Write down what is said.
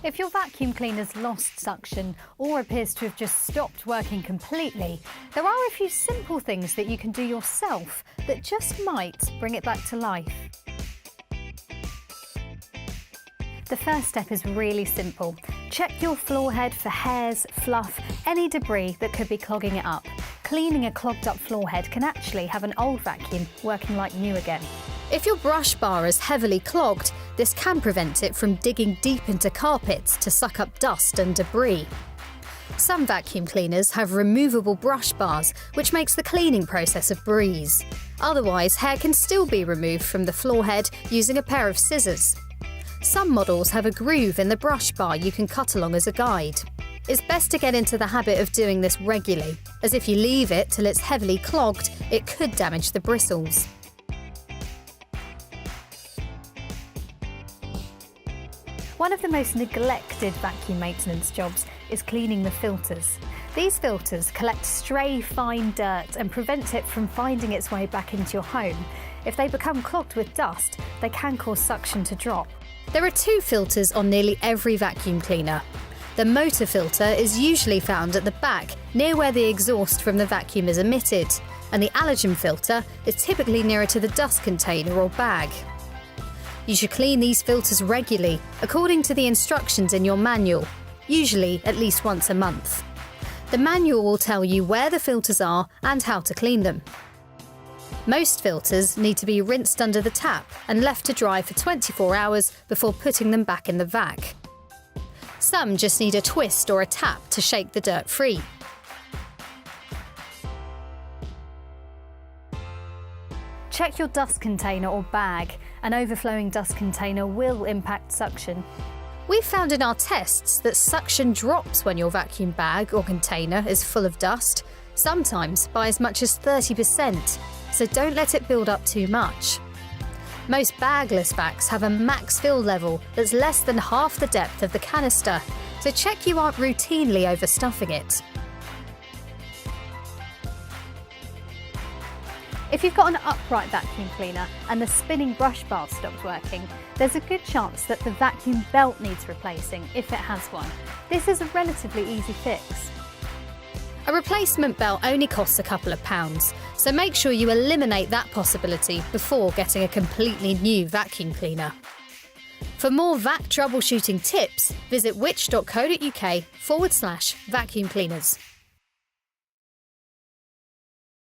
If your vacuum cleaner's lost suction or appears to have just stopped working completely, there are a few simple things that you can do yourself that just might bring it back to life. The first step is really simple. Check your floor head for hairs, fluff, any debris that could be clogging it up. Cleaning a clogged up floor head can actually have an old vacuum working like new again. If your brush bar is heavily clogged, this can prevent it from digging deep into carpets to suck up dust and debris. Some vacuum cleaners have removable brush bars, which makes the cleaning process a breeze. Otherwise, hair can still be removed from the floor head using a pair of scissors. Some models have a groove in the brush bar you can cut along as a guide. It's best to get into the habit of doing this regularly, as if you leave it till it's heavily clogged, it could damage the bristles. One of the most neglected vacuum maintenance jobs is cleaning the filters. These filters collect stray fine dirt and prevent it from finding its way back into your home. If they become clogged with dust, they can cause suction to drop. There are two filters on nearly every vacuum cleaner. The motor filter is usually found at the back, near where the exhaust from the vacuum is emitted, and the allergen filter is typically nearer to the dust container or bag. You should clean these filters regularly, according to the instructions in your manual, usually at least once a month. The manual will tell you where the filters are and how to clean them. Most filters need to be rinsed under the tap and left to dry for 24 hours before putting them back in the vac. Some just need a twist or a tap to shake the dirt free. Check your dust container or bag. An overflowing dust container will impact suction. We've found in our tests that suction drops when your vacuum bag or container is full of dust, sometimes by as much as 30%, so don't let it build up too much. Most bagless vacs have a max fill level that's less than half the depth of the canister, so check you aren't routinely overstuffing it. If you've got an upright vacuum cleaner and the spinning brush bar stopped working, there's a good chance that the vacuum belt needs replacing if it has one. This is a relatively easy fix. A replacement belt only costs a couple of pounds, so make sure you eliminate that possibility before getting a completely new vacuum cleaner. For more vac troubleshooting tips, visit which.co.uk/vacuum cleaners.